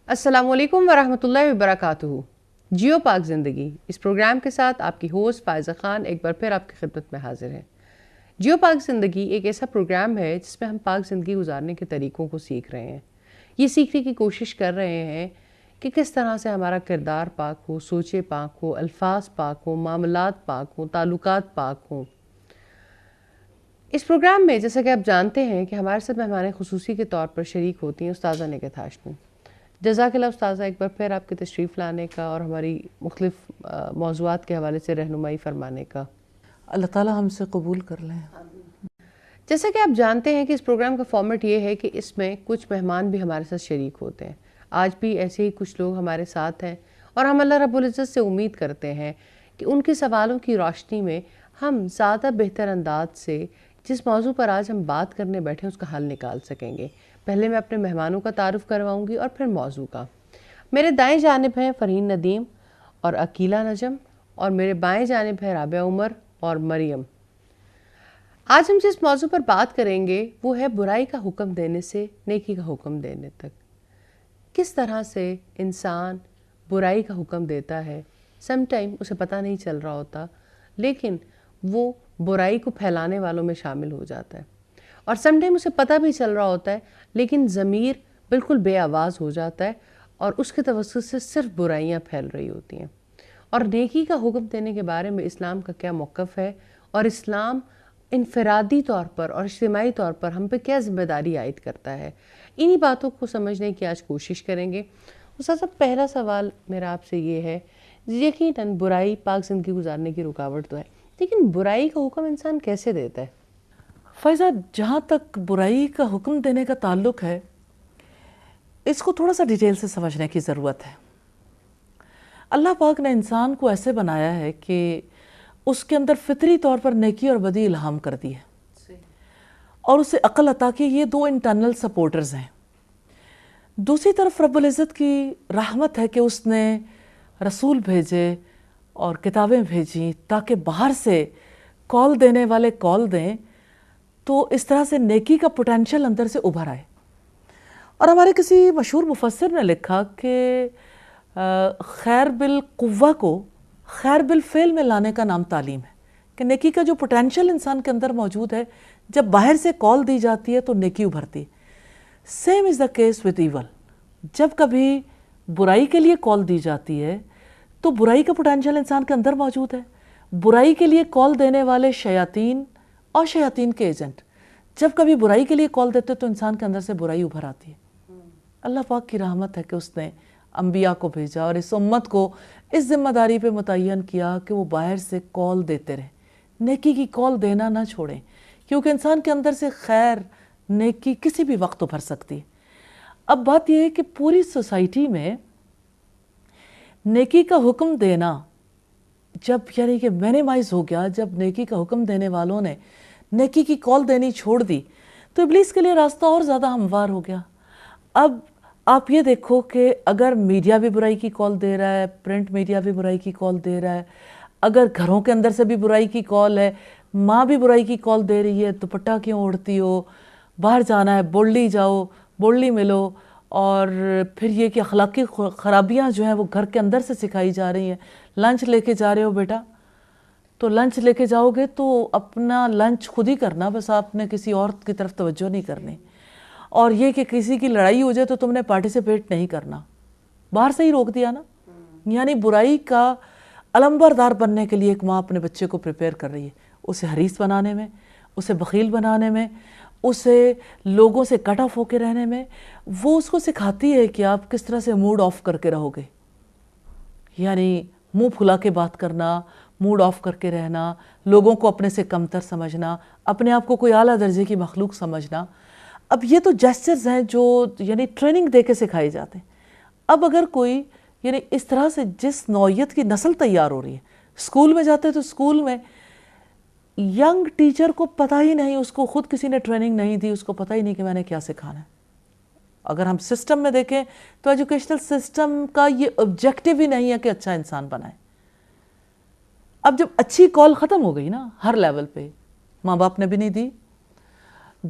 السلام علیکم ورحمۃ اللہ وبرکاتہ۔ جیو پاک زندگی اس پروگرام کے ساتھ آپ کی ہوسٹ فائزہ خان ایک بار پھر آپ کی خدمت میں حاضر ہے۔ جیو پاک زندگی ایک ایسا پروگرام ہے جس میں ہم پاک زندگی گزارنے کے طریقوں کو سیکھ رہے ہیں، یہ سیکھنے کی کوشش کر رہے ہیں کہ کس طرح سے ہمارا کردار پاک ہو، سوچے پاک ہو، الفاظ پاک ہوں، معاملات پاک ہوں، تعلقات پاک ہوں۔ اس پروگرام میں جیسا کہ آپ جانتے ہیں کہ ہمارے ساتھ مہمان خصوصی کے طور پر شریک ہوتی ہیں استاذہ نگہت ہاشمی۔ جزاک اللہ استاذہ ایک بار پھر آپ کے تشریف لانے کا اور ہماری مختلف موضوعات کے حوالے سے رہنمائی فرمانے کا۔ اللہ تعالیٰ ہم سے قبول کر لیں۔ جیسا کہ آپ جانتے ہیں کہ اس پروگرام کا فارمیٹ یہ ہے کہ اس میں کچھ مہمان بھی ہمارے ساتھ شریک ہوتے ہیں۔ آج بھی ایسے ہی کچھ لوگ ہمارے ساتھ ہیں اور ہم اللہ رب العزت سے امید کرتے ہیں کہ ان کے سوالوں کی روشنی میں ہم زیادہ بہتر انداز سے جس موضوع پر آج ہم بات کرنے بیٹھے اس کا حل نکال سکیں گے۔ پہلے میں اپنے مہمانوں کا تعارف کرواؤں گی اور پھر موضوع کا۔ میرے دائیں جانب ہیں فرحین ندیم اور عقیلہ نجم، اور میرے بائیں جانب ہے رابعہ عمر اور مریم۔ آج ہم جس موضوع پر بات کریں گے وہ ہے برائی کا حکم دینے سے نیکی کا حکم دینے تک۔ کس طرح سے انسان برائی کا حکم دیتا ہے، سم ٹائم اسے پتہ نہیں چل رہا ہوتا، لیکن وہ برائی کو پھیلانے والوں میں شامل ہو جاتا ہے، اور سم ٹائم اسے پتہ بھی چل رہا ہوتا ہے لیکن ضمیر بالکل بے آواز ہو جاتا ہے اور اس کے توسط سے صرف برائیاں پھیل رہی ہوتی ہیں۔ اور نیکی کا حکم دینے کے بارے میں اسلام کا کیا موقف ہے، اور اسلام انفرادی طور پر اور اجتماعی طور پر ہم پہ کیا ذمہ داری عائد کرتا ہے، انہی باتوں کو سمجھنے کی آج کوشش کریں گے۔ استاذ پہلا سوال میرا آپ سے یہ ہے، یقیناً برائی پاک زندگی گزارنے کی رکاوٹ تو ہے، لیکن برائی کا حکم انسان کیسے دیتا ہے؟ فائزہ، جہاں تک برائی کا حکم دینے کا تعلق ہے، اس کو تھوڑا سا ڈیٹیل سے سمجھنے کی ضرورت ہے۔ اللہ پاک نے انسان کو ایسے بنایا ہے کہ اس کے اندر فطری طور پر نیکی اور بدی الہام کر دی ہے، اور اسے عقل عطا کی۔ یہ دو انٹرنل سپورٹرز ہیں۔ دوسری طرف رب العزت کی رحمت ہے کہ اس نے رسول بھیجے اور کتابیں بھیجیں تاکہ باہر سے کال دینے والے کال دیں، تو اس طرح سے نیکی کا پوٹینشل اندر سے ابھر آئے۔ اور ہمارے کسی مشہور مفسر نے لکھا کہ خیر بالقوہ کو خیر بالفعل میں لانے کا نام تعلیم ہے، کہ نیکی کا جو پوٹینشل انسان کے اندر موجود ہے، جب باہر سے کال دی جاتی ہے تو نیکی ابھرتی ہے۔ Same as the case with evil. جب کبھی برائی کے لیے کال دی جاتی ہے تو برائی کا پوٹینشل انسان کے اندر موجود ہے۔ برائی کے لیے کال دینے والے شیاطین اور شیاطین کے ایجنٹ جب کبھی برائی کے لیے کال دیتے تو انسان کے اندر سے برائی ابھر آتی ہے۔ اللہ پاک کی رحمت ہے کہ اس نے انبیاء کو بھیجا اور اس امت کو اس ذمہ داری پہ متعین کیا کہ وہ باہر سے کال دیتے رہیں، نیکی کی کال دینا نہ چھوڑیں، کیونکہ انسان کے اندر سے خیر نیکی کسی بھی وقت ابھر سکتی ہے۔ اب بات یہ ہے کہ پوری سوسائٹی میں نیکی کا حکم دینا جب یعنی کہ مینیمائز ہو گیا، جب نیکی کا حکم دینے والوں نے نیکی کی کال دینی چھوڑ دی تو ابلیس کے لیے راستہ اور زیادہ ہموار ہو گیا۔ اب آپ یہ دیکھو کہ اگر میڈیا بھی برائی کی کال دے رہا ہے، پرنٹ میڈیا بھی برائی کی کال دے رہا ہے، اگر گھروں کے اندر سے بھی برائی کی کال ہے، ماں بھی برائی کی کال دے رہی ہے، دوپٹہ کیوں اوڑھتی ہو، باہر جانا ہے بولڈی جاؤ، بولڈی ملو، اور پھر یہ کہ اخلاقی خرابیاں جو ہیں وہ گھر کے اندر سے سکھائی جا رہی ہیں۔ لنچ لے کے جا رہے ہو بیٹا، تو لنچ لے کے جاؤ گے تو اپنا لنچ خود ہی کرنا، بس آپ نے کسی اور کی طرف توجہ نہیں کرنی، اور یہ کہ کسی کی لڑائی ہو جائے تو تم نے پارٹیسپیٹ نہیں کرنا، باہر سے ہی روک دیا نا۔ یعنی برائی کا علمبردار بننے کے لیے ایک ماں اپنے بچے کو پریپیئر کر رہی ہے، اسے حریص بنانے میں، اسے بخیل بنانے میں، اسے لوگوں سے کٹ آف ہو کے رہنے میں۔ وہ اس کو سکھاتی ہے کہ آپ کس طرح سے موڈ آف کر کے رہو گے، یعنی منہ پھلا کے بات کرنا، موڈ آف کر کے رہنا، لوگوں کو اپنے سے کمتر سمجھنا، اپنے آپ کو کوئی اعلیٰ درجے کی مخلوق سمجھنا۔ اب یہ تو جیسچرز ہیں جو یعنی ٹریننگ دے کے سکھائے جاتے ہیں۔ اب اگر کوئی یعنی اس طرح سے جس نوعیت کی نسل تیار ہو رہی ہے. اسکول میں جاتے تو اسکول میں ینگ ٹیچر کو پتہ ہی نہیں, اس کو خود کسی نے ٹریننگ نہیں دی, اس کو پتہ ہی نہیں کہ میں نے کیا سکھانا ہے. اگر ہم سسٹم میں دیکھیں تو ایجوکیشنل سسٹم کا یہ آبجیکٹیو ہی نہیں ہے کہ اچھا انسان بنائے. اب جب اچھی کال ختم ہو گئی نا ہر لیول پہ, ماں باپ نے بھی نہیں دی.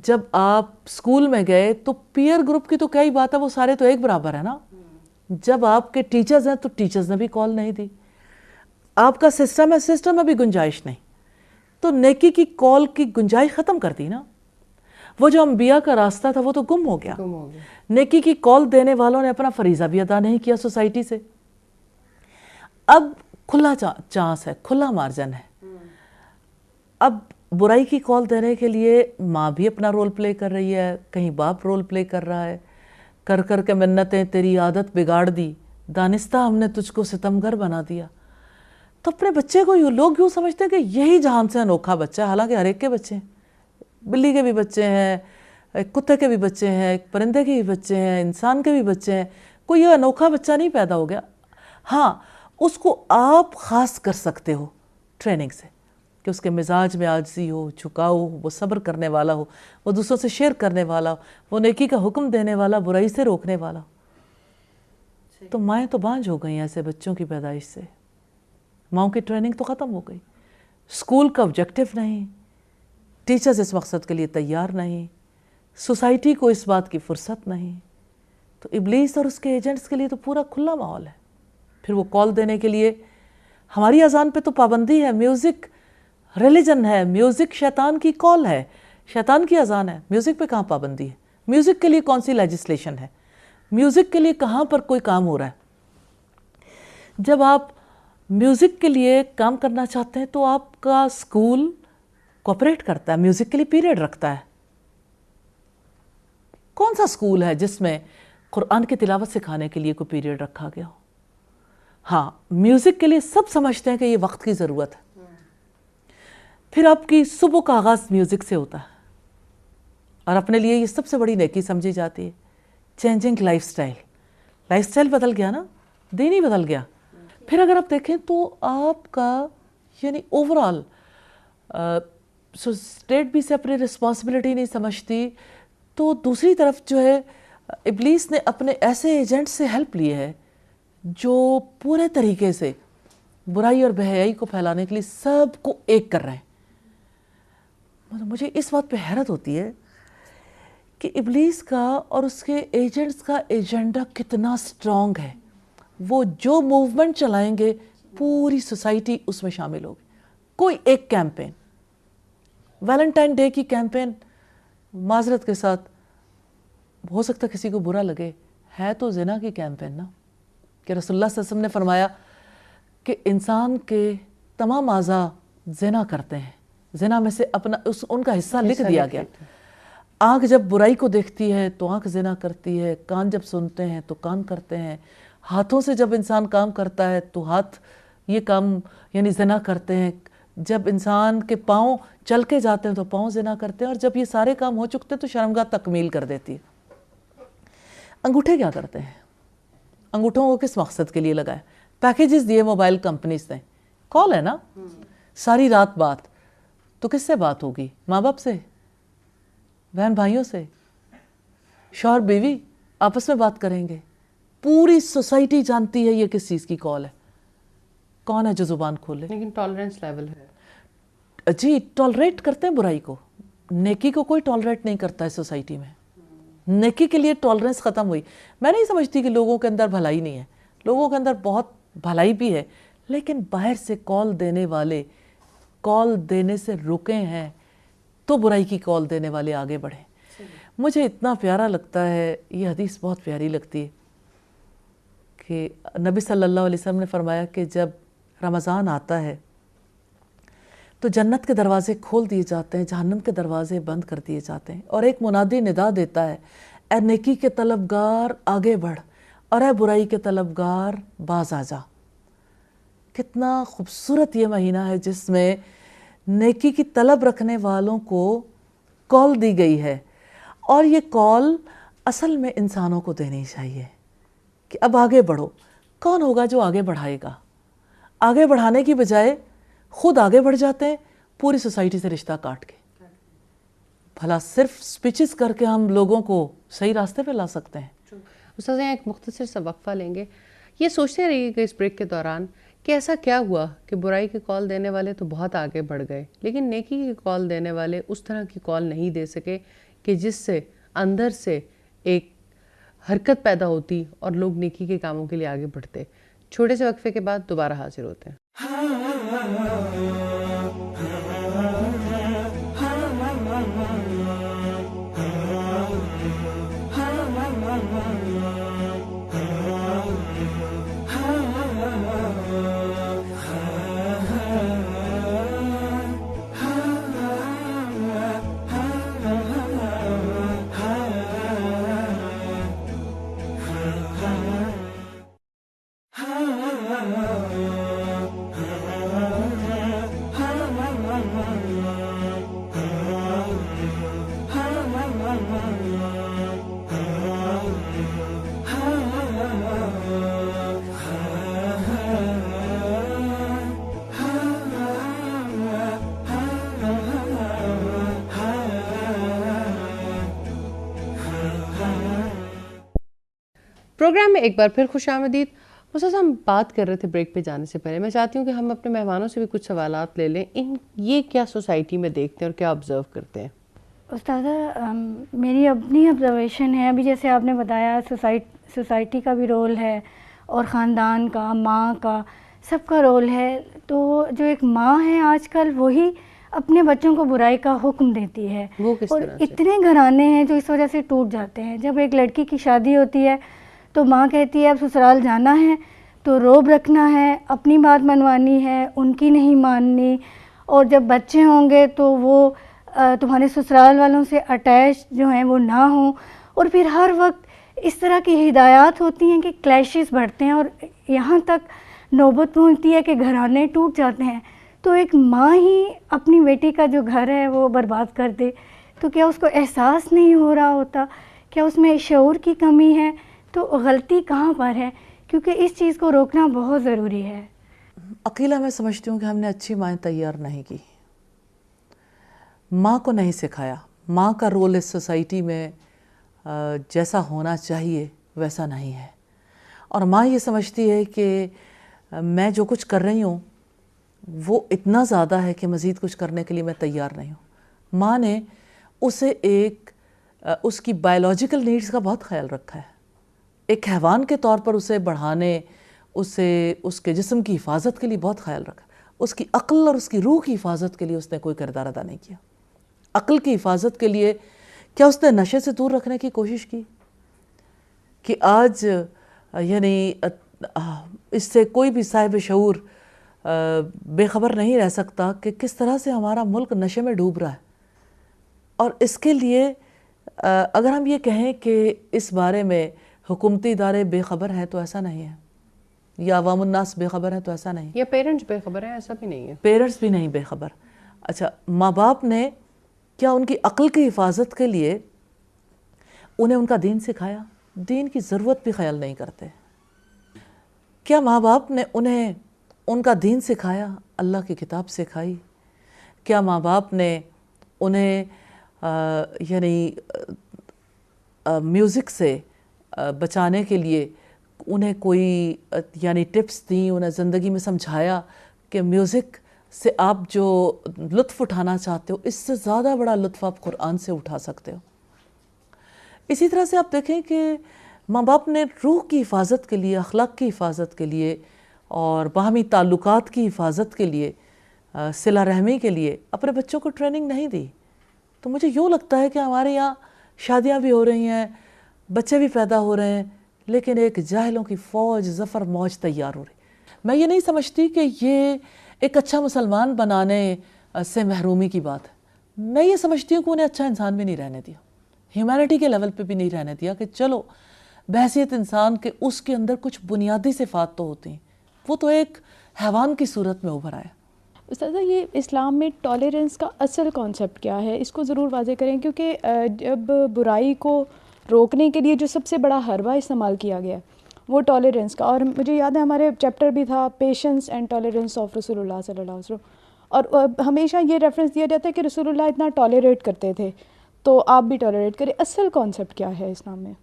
جب آپ اسکول میں گئے تو پیئر گروپ کی تو کیا ہی بات ہے, وہ سارے تو ایک برابر ہے نا. جب آپ کے ٹیچرز ہیں تو ٹیچرز نے بھی کال نہیں دی. آپ کا سسٹم ہے, سسٹم میں بھی گنجائش نہیں, تو نیکی کی کال کی گنجائش ختم کر دی نا. وہ جو انبیاء کا راستہ تھا وہ تو گم ہو گیا. نیکی کی کال دینے والوں نے اپنا فریضہ بھی ادا نہیں کیا سوسائٹی سے. اب کھلا چانس ہے, کھلا مارجن ہے. اب برائی کی کال دینے کے لیے ماں بھی اپنا رول پلے کر رہی ہے, کہیں باپ رول پلے کر رہا ہے. کر کر کے منتیں تیری عادت بگاڑ دی, دانستہ ہم نے تجھ کو ستمگر بنا دیا. تو اپنے بچے کو لوگ یوں سمجھتے ہیں کہ یہی جہان سے انوکھا بچہ ہے, حالانکہ ہر ایک کے بچے ہیں. بلی کے بھی بچے ہیں, ایک کتے کے بھی بچے ہیں, ایک پرندے کے بھی بچے ہیں, انسان کے بھی بچے ہیں. کوئی یہ انوکھا بچہ نہیں پیدا ہو گیا. ہاں, اس کو آپ خاص کر سکتے ہو ٹریننگ سے, کہ اس کے مزاج میں عاجزی ہو, جھکاؤ ہو, وہ صبر کرنے والا ہو, وہ دوسروں سے شیئر کرنے والا ہو, وہ نیکی کا حکم دینے والا, برائی سے روکنے والا ہو. تو مائیں تو بانجھ ہو گئیں ایسے بچوں کی پیدائش سے. ماؤں کی ٹریننگ تو ختم ہو گئی. اسکول کا آبجیکٹیو نہیں, ٹیچرز اس مقصد کے لیے تیار نہیں, سوسائٹی کو اس بات کی فرصت نہیں. تو ابلیس اور اس کے ایجنٹس کے لیے تو پورا کھلا ماحول ہے. پھر وہ کال دینے کے لیے, ہماری اذان پہ تو پابندی ہے, میوزک ریلیجن ہے, میوزک شیطان کی کال ہے, شیطان کی اذان ہے. میوزک پہ کہاں پابندی ہے؟ میوزک کے لیے کون سی لیجسلیشن ہے؟ میوزک کے لیے کہاں پر کوئی کام ہو رہا ہے؟ جب آپ میوزک کے لیے کام کرنا چاہتے ہیں تو آپ کا اسکول کوپریٹ کرتا ہے, میوزک کے لیے پیریڈ رکھتا ہے. کون سا اسکول ہے جس میں قرآن کی تلاوت سکھانے کے لیے کوئی پیریڈ رکھا گیا ہو؟ ہاں, میوزک کے لیے سب سمجھتے ہیں کہ یہ وقت کی ضرورت ہے. پھر آپ کی صبح کا آغاز میوزک سے ہوتا ہے, اور اپنے لیے یہ سب سے بڑی نیکی سمجھی جاتی ہے. Changing life style, life style بدل گیا نا, دین ہی بدل گیا. پھر اگر آپ دیکھیں تو آپ کا یعنی اوورآل اسٹیٹ بھی سے اپنی رسپانسبلٹی نہیں سمجھتی. تو دوسری طرف جو ہے ابلیس نے اپنے ایسے ایجنٹ سے ہیلپ لی ہے جو پورے طریقے سے برائی اور بے حیائی کو پھیلانے کے لیے سب کو ایک کر رہے ہیں. مجھے اس بات پہ حیرت ہوتی ہے کہ ابلیس کا اور اس کے ایجنٹس کا ایجنڈا کتنا سٹرونگ ہے. وہ جو موومنٹ چلائیں گے پوری سوسائٹی اس میں شامل ہوگی. کوئی ایک کیمپین, ویلنٹائن ڈے کی کیمپین, معذرت کے ساتھ ہو سکتا کسی کو برا لگے, ہے تو زنا کی کیمپین نا, کہ رسول اللہ صلی اللہ علیہ وسلم نے فرمایا کہ انسان کے تمام اعضاء زنا کرتے ہیں, زنا میں سے اپنا ان کا حصہ لکھ دیا گیا. آنکھ جب برائی کو دیکھتی ہے تو آنکھ زنا کرتی ہے, کان جب سنتے ہیں تو کان کرتے ہیں, ہاتھوں سے جب انسان کام کرتا ہے تو ہاتھ یہ کام یعنی زنا کرتے ہیں, جب انسان کے پاؤں چل کے جاتے ہیں تو پاؤں زنا کرتے ہیں, اور جب یہ سارے کام ہو چکتے ہیں تو شرمگاہ تکمیل کر دیتی ہے. انگوٹھے کیا کرتے ہیں؟ انگوٹھوں کو کس مقصد کے لیے لگائے؟ پیکیجز دیے موبائل کمپنیز نے, کال ہے نا, ساری رات بات. تو کس سے بات ہوگی؟ ماں باپ سے, بہن بھائیوں سے, شوہر بیوی آپس میں بات کریں گے. پوری سوسائٹی جانتی ہے یہ کس چیز کی کال ہے. کون ہے جو زبان کھولے؟ لیکن ٹالرنس لیول ہے جی, ٹالریٹ کرتے ہیں برائی کو, نیکی کو کوئی ٹالریٹ نہیں کرتا ہے سوسائٹی میں. نیکی کے لیے ٹالرنس ختم ہوئی. میں نہیں سمجھتی کہ لوگوں کے اندر بھلائی نہیں ہے, لوگوں کے اندر بہت بھلائی بھی ہے, لیکن باہر سے کال دینے والے کال دینے سے رکے ہیں تو برائی کی کال دینے والے آگے بڑھیں. مجھے اتنا پیارا لگتا ہے, یہ حدیث بہت پیاری لگتی ہے کہ نبی صلی اللہ علیہ وسلم نے فرمایا کہ جب رمضان آتا ہے تو جنت کے دروازے کھول دیے جاتے ہیں, جہنم کے دروازے بند کر دیے جاتے ہیں, اور ایک منادی ندا دیتا ہے, اے نیکی کے طلبگار آگے بڑھ, اور اے برائی کے طلبگار باز آ جا. کتنا خوبصورت یہ مہینہ ہے جس میں نیکی کی طلب رکھنے والوں کو کال دی گئی ہے, اور یہ کال اصل میں انسانوں کو دینی چاہیے کہ اب آگے بڑھو. کون ہوگا جو آگے بڑھائے گا؟ آگے بڑھانے کی بجائے خود آگے بڑھ جاتے ہیں پوری سوسائٹی سے رشتہ کاٹ کے. بھلا صرف سپیچز کر کے ہم لوگوں کو صحیح راستے پہ لا سکتے ہیں؟ استاذ ایک مختصر سا وقفہ لیں گے. یہ سوچتے رہیے کہ اس بریک کے دوران کہ ایسا کیا ہوا کہ برائی کی کال دینے والے تو بہت آگے بڑھ گئے لیکن نیکی کی کال دینے والے اس طرح کی کال نہیں دے سکے کہ جس سے اندر سے ایک حرکت پیدا ہوتی اور لوگ نیکی کے کاموں کے لیے آگے بڑھتے. چھوٹے سے وقفے کے بعد دوبارہ حاضر ہوتے ہیں. پروگرام میں ایک بار پھر خوش آمدید. استاذ ہم بات کر رہے تھے بریک پہ جانے سے پہلے, میں چاہتی ہوں کہ ہم اپنے مہمانوں سے بھی کچھ سوالات لے لیں. یہ کیا سوسائٹی میں دیکھتے ہیں اور کیا آبزرو کرتے ہیں؟ استاذہ میری اپنی آبزرویشن ہے, ابھی جیسے آپ نے بتایا سوسائٹی کا بھی رول ہے اور خاندان کا, ماں کا, سب کا رول ہے. تو جو ایک ماں ہے آج کل وہی اپنے بچوں کو برائی کا حکم دیتی ہے, اور اتنے گھرانے ہیں جو اس وجہ سے ٹوٹ جاتے ہیں. جب ایک لڑکی کی شادی ہوتی ہے تو ماں کہتی ہے اب سسرال جانا ہے تو روب رکھنا ہے, اپنی بات منوانی ہے, ان کی نہیں ماننی, اور جب بچے ہوں گے تو وہ تمہارے سسرال والوں سے اٹیچ جو ہیں وہ نہ ہوں. اور پھر ہر وقت اس طرح کی ہدایات ہوتی ہیں کہ کلیشز بڑھتے ہیں اور یہاں تک نوبت پہنچتی ہے کہ گھرانے ٹوٹ جاتے ہیں. تو ایک ماں ہی اپنی بیٹی کا جو گھر ہے وہ برباد کر دے تو کیا اس کو احساس نہیں ہو رہا ہوتا؟ کیا اس میں شعور کی کمی ہے؟ تو غلطی کہاں پر ہے؟ کیونکہ اس چیز کو روکنا بہت ضروری ہے. عقیلہ میں سمجھتی ہوں کہ ہم نے اچھی مائیں تیار نہیں کی, ماں کو نہیں سکھایا. ماں کا رول اس سوسائٹی میں جیسا ہونا چاہیے ویسا نہیں ہے, اور ماں یہ سمجھتی ہے کہ میں جو کچھ کر رہی ہوں وہ اتنا زیادہ ہے کہ مزید کچھ کرنے کے لیے میں تیار نہیں ہوں. ماں نے اسے اس کی بائیولوجیکل نیڈز کا بہت خیال رکھا ہے, ایک حیوان کے طور پر اسے بڑھانے, اس کے جسم کی حفاظت کے لیے بہت خیال رکھا. اس کی عقل اور اس کی روح کی حفاظت کے لیے اس نے کوئی کردار ادا نہیں کیا. عقل کی حفاظت کے لیے کیا اس نے نشے سے دور رکھنے کی کوشش کی کہ آج یعنی اس سے کوئی بھی صاحب شعور بے خبر نہیں رہ سکتا کہ کس طرح سے ہمارا ملک نشے میں ڈوب رہا ہے. اور اس کے لیے اگر ہم یہ کہیں کہ اس بارے میں حکومتی ادارے بے خبر ہیں تو ایسا نہیں ہے, یا عوام الناس بے خبر ہیں تو ایسا نہیں, یا پیرنٹس بے خبر ہیں, ایسا بھی نہیں ہے. پیرنٹس بھی نہیں بے خبر. اچھا, ماں باپ نے کیا ان کی عقل کی حفاظت کے لیے انہیں ان کا دین سکھایا؟ دین کی ضرورت بھی خیال نہیں کرتے. کیا ماں باپ نے انہیں ان کا دین سکھایا؟ اللہ کی کتاب سکھائی. کیا ماں باپ نے انہیں یعنی میوزک سے بچانے کے لیے انہیں کوئی یعنی ٹپس دیں, انہیں زندگی میں سمجھایا کہ میوزک سے آپ جو لطف اٹھانا چاہتے ہو اس سے زیادہ بڑا لطف آپ قرآن سے اٹھا سکتے ہو؟ اسی طرح سے آپ دیکھیں کہ ماں باپ نے روح کی حفاظت کے لیے, اخلاق کی حفاظت کے لیے اور باہمی تعلقات کی حفاظت کے لیے, صلہ رحمی کے لیے اپنے بچوں کو ٹریننگ نہیں دی. تو مجھے یوں لگتا ہے کہ ہمارے یہاں شادیاں بھی ہو رہی ہیں, بچے بھی پیدا ہو رہے ہیں, لیکن ایک جاہلوں کی فوج ظفر موج تیار ہو رہی. میں یہ نہیں سمجھتی کہ یہ ایک اچھا مسلمان بنانے سے محرومی کی بات ہے. میں یہ سمجھتی ہوں کہ انہیں اچھا انسان بھی نہیں رہنے دیا, ہیومینٹی کے لیول پہ بھی نہیں رہنے دیا کہ چلو بحیثیت انسان کے اس کے اندر کچھ بنیادی صفات تو ہوتی ہیں, وہ تو ایک حیوان کی صورت میں ابھر آیا. استاذہ یہ اسلام میں ٹالرنس کا اصل کانسیپٹ کیا ہے, اس کو ضرور واضح کریں, کیونکہ جب برائی کو روکنے کے لیے جو سب سے بڑا حربہ استعمال کیا گیا وہ ٹالرنس کا. اور مجھے یاد ہے ہمارے چیپٹر بھی تھا پیشنس اینڈ ٹالرنس آف رسول اللہ صلی اللہ علیہ وسلم, اور ہمیشہ یہ ریفرنس دیا جاتا ہے کہ رسول اللہ اتنا ٹالریٹ کرتے تھے تو آپ بھی ٹالریٹ کریں. اصل کانسیپٹ کیا ہے اسلام میں؟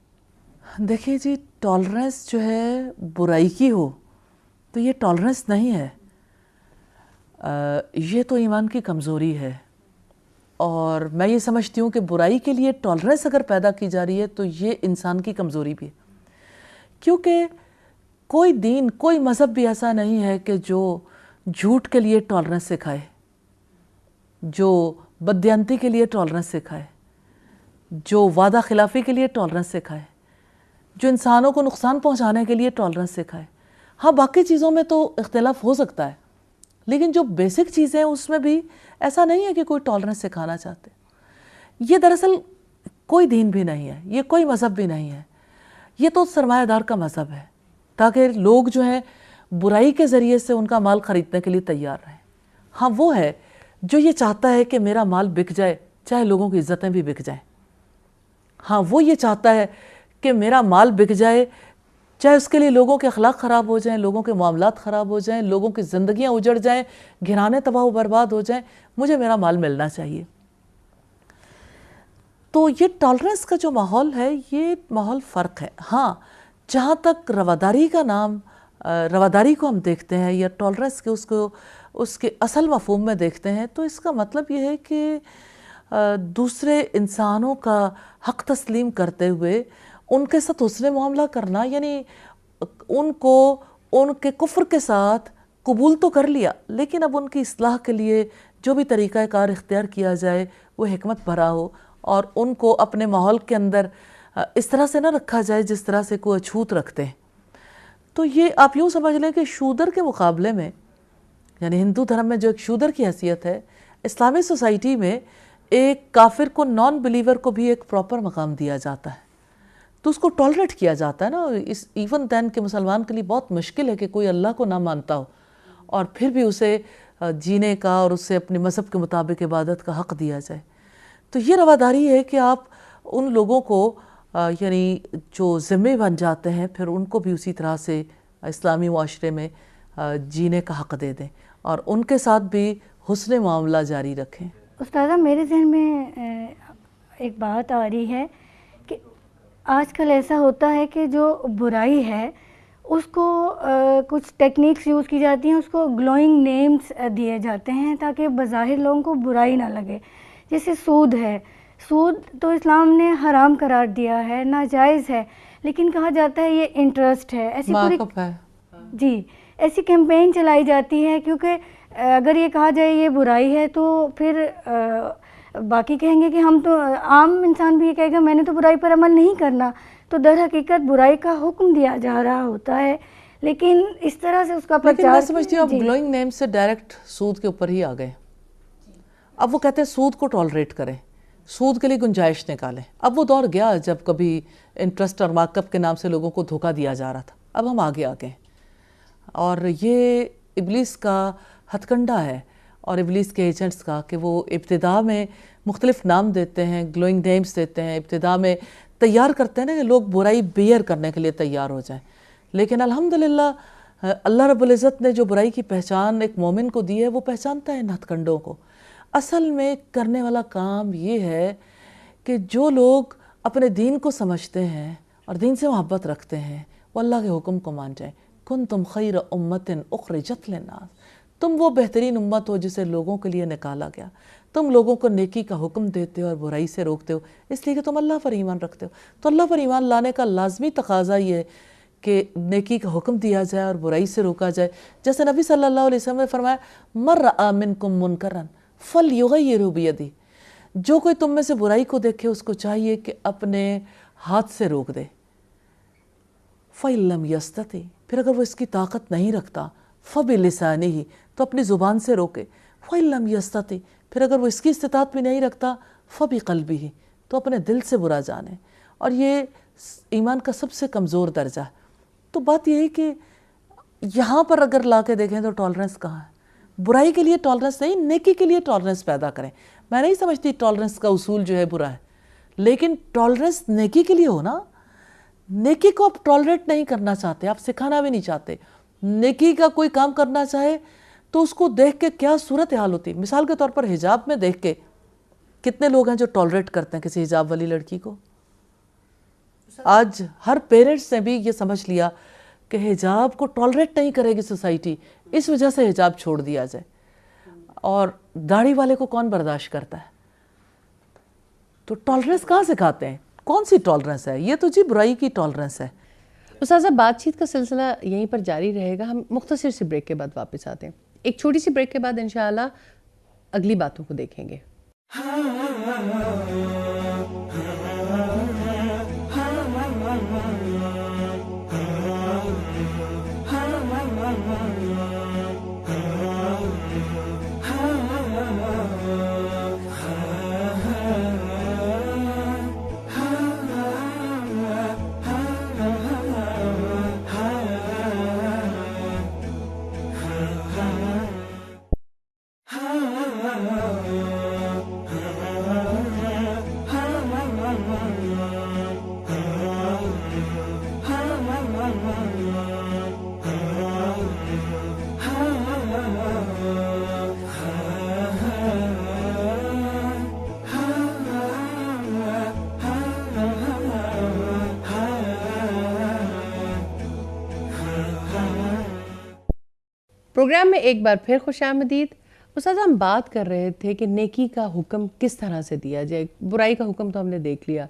دیکھیے جی, ٹالرنس جو ہے برائی کی ہو تو یہ ٹالرنس نہیں ہے, یہ تو ایمان کی کمزوری ہے. اور میں یہ سمجھتی ہوں کہ برائی کے لیے ٹالرنس اگر پیدا کی جا رہی ہے تو یہ انسان کی کمزوری بھی ہے, کیونکہ کوئی دین, کوئی مذہب بھی ایسا نہیں ہے کہ جو جھوٹ کے لیے ٹالرنس سکھائے, جو بددیانتی کے لیے ٹالرنس سکھائے, جو وعدہ خلافی کے لیے ٹالرنس سکھائے, جو انسانوں کو نقصان پہنچانے کے لیے ٹالرنس سکھائے. ہاں باقی چیزوں میں تو اختلاف ہو سکتا ہے, لیکن جو بیسک چیزیں ہیں اس میں بھی ایسا نہیں ہے کہ کوئی ٹالرنس سکھانا چاہتے. یہ دراصل کوئی دین بھی نہیں ہے, یہ کوئی مذہب بھی نہیں ہے, یہ تو سرمایہ دار کا مذہب ہے تاکہ لوگ جو ہیں برائی کے ذریعے سے ان کا مال خریدنے کے لیے تیار رہیں. ہاں وہ ہے جو یہ چاہتا ہے کہ میرا مال بک جائے چاہے لوگوں کی عزتیں بھی بک جائیں. ہاں وہ یہ چاہتا ہے کہ میرا مال بک جائے چاہے اس کے لیے لوگوں کے اخلاق خراب ہو جائیں, لوگوں کے معاملات خراب ہو جائیں, لوگوں کی زندگیاں اجڑ جائیں, گھرانے تباہ و برباد ہو جائیں, مجھے میرا مال ملنا چاہیے. تو یہ ٹالرنس کا جو ماحول ہے یہ ماحول فرق ہے. ہاں جہاں تک رواداری کا نام, رواداری کو ہم دیکھتے ہیں یا ٹالرنس کے اس کے اصل مفہوم میں دیکھتے ہیں تو اس کا مطلب یہ ہے کہ دوسرے انسانوں کا حق تسلیم کرتے ہوئے ان کے ساتھ حسن معاملہ کرنا, یعنی ان کو ان کے کفر کے ساتھ قبول تو کر لیا لیکن اب ان کی اصلاح کے لیے جو بھی طریقہ کار اختیار کیا جائے وہ حکمت بھرا ہو, اور ان کو اپنے ماحول کے اندر اس طرح سے نہ رکھا جائے جس طرح سے کوئی اچھوت رکھتے ہیں. تو یہ آپ یوں سمجھ لیں کہ شودر کے مقابلے میں, یعنی ہندو دھرم میں جو ایک شودر کی حیثیت ہے, اسلامی سوسائٹی میں ایک کافر کو, نان بلیور کو بھی ایک پراپر مقام دیا جاتا ہے, تو اس کو ٹالریٹ کیا جاتا ہے نا. ایون دین کہ مسلمان کے لیے بہت مشکل ہے کہ کوئی اللہ کو نہ مانتا ہو اور پھر بھی اسے جینے کا اور اسے اپنے مذہب کے مطابق عبادت کا حق دیا جائے. تو یہ رواداری ہے کہ آپ ان لوگوں کو یعنی جو ذمہ بن جاتے ہیں پھر ان کو بھی اسی طرح سے اسلامی معاشرے میں جینے کا حق دے دیں اور ان کے ساتھ بھی حسن معاملہ جاری رکھیں. استاذہ میرے ذہن میں ایک بات آ رہی ہے کہ آج کل ایسا ہوتا ہے کہ جو برائی ہے اس کو کچھ ٹیکنیکس یوز کی جاتی ہیں, اس کو گلوئنگ نیمز دیے جاتے ہیں تاکہ بظاہر لوگوں کو برائی نہ لگے. جیسے سود ہے, سود تو اسلام نے حرام قرار دیا ہے, ناجائز ہے, لیکن کہا جاتا ہے یہ انٹرسٹ ہے. ایسی پوری جی ایسی کیمپین چلائی جاتی ہے کیونکہ اگر یہ کہا جائے یہ برائی ہے تو پھر باقی کہیں گے کہ ہم تو, عام انسان بھی یہ کہے گا میں نے تو برائی پر عمل نہیں کرنا. تو در حقیقت برائی کا حکم دیا جا رہا ہوتا ہے لیکن اس طرح سے اس کا پرچار. لیکن میں سمجھتی ہوں اب گلوئنگ نیم سے ڈائریکٹ سود کے اوپر ہی آ گئے. اب وہ کہتے ہیں سود کو ٹالریٹ کریں, سود کے لیے گنجائش نکالیں. اب وہ دور گیا جب کبھی انٹرسٹ اور مارک اپ کے نام سے لوگوں کو دھوکہ دیا جا رہا تھا. اب ہم آگے آ گئے اور یہ ابلیس کا ہتھ کنڈا ہے اور ابلیس کے ایجنٹس کا کہ وہ ابتدا میں مختلف نام دیتے ہیں, گلوئنگ نیمز دیتے ہیں, ابتدا میں تیار کرتے ہیں نا کہ لوگ برائی بیئر کرنے کے لیے تیار ہو جائیں. لیکن الحمدللہ اللہ رب العزت نے جو برائی کی پہچان ایک مومن کو دی ہے وہ پہچانتا ہے ان ہتھ کنڈوں کو. اصل میں کرنے والا کام یہ ہے کہ جو لوگ اپنے دین کو سمجھتے ہیں اور دین سے محبت رکھتے ہیں وہ اللہ کے حکم کو مان جائیں. کنتم خیر امت اخرجت للناس, تم وہ بہترین امت ہو جسے لوگوں کے لیے نکالا گیا. تم لوگوں کو نیکی کا حکم دیتے ہو اور برائی سے روکتے ہو اس لیے کہ تم اللہ پر ایمان رکھتے ہو. تو اللہ پر ایمان لانے کا لازمی تقاضا یہ ہے کہ نیکی کا حکم دیا جائے اور برائی سے روکا جائے. جیسے نبی صلی اللہ علیہ وسلم نے فرمایا من رأى منکم منکرا فلیغیرہ بیدہ, جو کوئی تم میں سے برائی کو دیکھے اس کو چاہیے کہ اپنے ہاتھ سے روک دے. فَإِن لَمْ يَسْتَطِعْ, پھر اگر وہ اس کی طاقت نہیں رکھتا فَبِلِسَانِهِ, تو اپنی زبان سے روکے. فَإِن لَمْ يَسْتَطِعْ, پھر اگر وہ اس کی استطاعت بھی نہیں رکھتا فَبِقَلْبِهِ, تو اپنے دل سے برا جانے. اور یہ ایمان کا سب سے کمزور درجہ ہے. تو بات یہ ہے کہ یہاں پر اگر لا کے دیکھیں تو ٹالرنس کہاں ہے؟ برائی کے لیے ٹالرنس نہیں, نیکی کے لیے ٹالرنس پیدا کریں. میں نہیں سمجھتی ٹالرنس کا اصول جو ہے برا ہے, لیکن ٹالرنس نیکی کے لیے ہو نا. نیکی کو آپ ٹالریٹ نہیں کرنا چاہتے, آپ سکھانا بھی نہیں چاہتے. نیکی کا کوئی کام کرنا چاہے تو اس کو دیکھ کے کیا صورت حال ہوتی. مثال کے طور پر حجاب میں دیکھ کے کتنے لوگ ہیں جو ٹالریٹ کرتے ہیں کسی حجاب والی لڑکی کو. آج ہر پیرنٹس نے بھی یہ سمجھ لیا کہ حجاب کو ٹالریٹ نہیں کرے گی سوسائٹی, اس وجہ سے حجاب چھوڑ دیا جائے. اور داڑھی والے کو کون برداشت کرتا ہے؟ تو ٹالرنس کہاں سکھاتے ہیں؟ کون سی ٹالرنس ہے یہ؟ تو جی برائی کی ٹالرنس ہے. استاذہ بات چیت کا سلسلہ یہیں پر جاری رہے گا. ہم مختصر سی بریک کے بعد واپس آتے ہیں. ایک چھوٹی سی بریک کے بعد انشاءاللہ اگلی باتوں کو دیکھیں گے. پروگرام میں ایک بار پھر خوش آمدید. استاد ہم بات کر رہے تھے کہ نیکی کا حکم کس طرح سے دیا جائے. برائی کا حکم تو ہم نے دیکھ لیا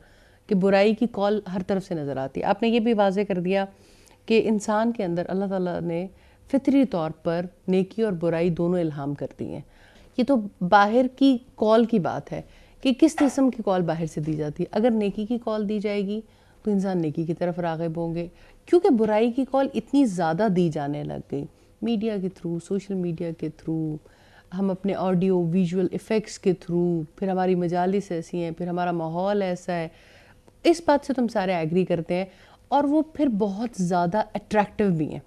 کہ برائی کی کال ہر طرف سے نظر آتی ہے. آپ نے یہ بھی واضح کر دیا کہ انسان کے اندر اللہ تعالیٰ نے فطری طور پر نیکی اور برائی دونوں الہام کر دی ہیں. یہ تو باہر کی کال کی بات ہے کہ کس قسم کی کال باہر سے دی جاتی ہے. اگر نیکی کی کال دی جائے گی تو انسان نیکی کی طرف راغب ہوں گے, کیونکہ برائی کی کال اتنی زیادہ دی جانے لگ گئی میڈیا کے تھرو, سوشل میڈیا کے تھرو, ہم اپنے آڈیو ویژول ایفیکٹس کے تھرو, پھر ہماری مجالس ایسی ہیں, پھر ہمارا ماحول ایسا ہے. اس بات سے تو ہم سارے ایگری کرتے ہیں اور وہ پھر بہت زیادہ اٹریکٹیو بھی ہیں.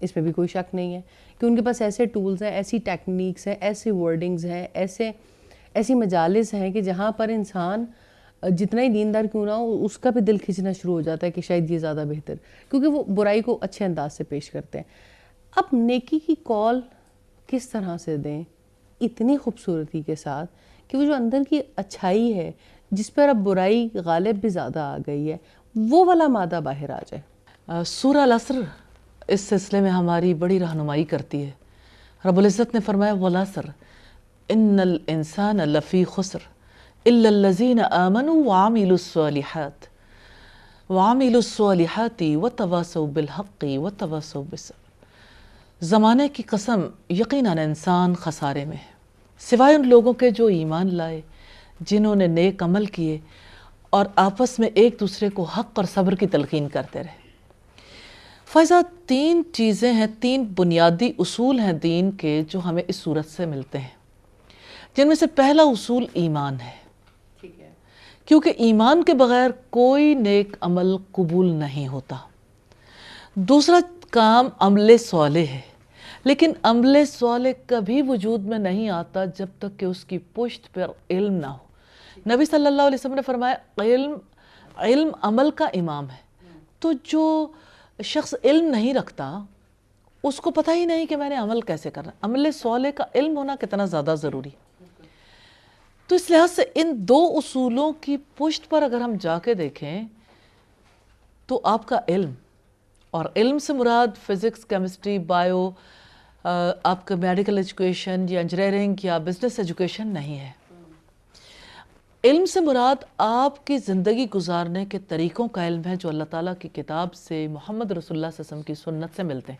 اس میں بھی کوئی شک نہیں ہے کہ ان کے پاس ایسے ٹولز ہیں, ایسی ٹیکنیکس ہیں, ایسے ورڈنگز ہیں, ایسی مجالس ہیں کہ جہاں پر انسان جتنا ہی دیندار کیوں نہ ہو اس کا بھی دل کھنچنا شروع ہو جاتا ہے کہ شاید یہ زیادہ بہتر, کیونکہ وہ برائی کو اچھے انداز سے پیش کرتے ہیں. اب نیکی کی کال کس طرح سے دیں اتنی خوبصورتی کے ساتھ کہ وہ جو اندر کی اچھائی ہے جس پر اب برائی غالب بھی زیادہ آ گئی ہے وہ والا مادہ باہر آ جائے. سورہ العصر اس سلسلے میں ہماری بڑی رہنمائی کرتی ہے. رب العزت نے فرمایا وَالْعَصْرِ إِنَّ الْإِنسَانَ لَفِي خُسْرٍ إِلَّا الَّذِينَ آمَنُوا وَعَمِلُوا الصَّالِحَاتِ وَتَوَاصَوْا بِالْحَقِّ وَتَوَاصَوْا بِالصَّبْرِ. زمانے کی قسم یقیناً انسان خسارے میں ہے سوائے ان لوگوں کے جو ایمان لائے, جنہوں نے نیک عمل کیے اور آپس میں ایک دوسرے کو حق اور صبر کی تلقین کرتے رہے. فائزہ, 3 چیزیں ہیں, 3 بنیادی اصول ہیں دین کے جو ہمیں اس صورت سے ملتے ہیں, جن میں سے پہلا اصول ایمان ہے. کیونکہ ایمان کے بغیر کوئی نیک عمل قبول نہیں ہوتا. دوسرا کام عمل صالح ہے, لیکن عمل صالح کبھی وجود میں نہیں آتا جب تک کہ اس کی پشت پر علم نہ ہو. نبی صلی اللہ علیہ وسلم نے فرمایا علم عمل کا امام ہے. تو جو شخص علم نہیں رکھتا اس کو پتہ ہی نہیں کہ میں نے عمل کیسے کرنا. عمل صالح کا علم ہونا کتنا زیادہ ضروری. تو اس لحاظ سے ان 2 اصولوں کی پشت پر اگر ہم جا کے دیکھیں تو آپ کا علم, اور علم سے مراد فزکس, کیمسٹری, بائیو, آپ کا میڈیکل ایجوکیشن یا انجینئرنگ یا بزنس ایجوکیشن نہیں ہے. علم سے مراد آپ کی زندگی گزارنے کے طریقوں کا علم ہے جو اللہ تعالیٰ کی کتاب سے, محمد رسول اللہ صلی اللہ علیہ وسلم کی سنت سے ملتے ہیں.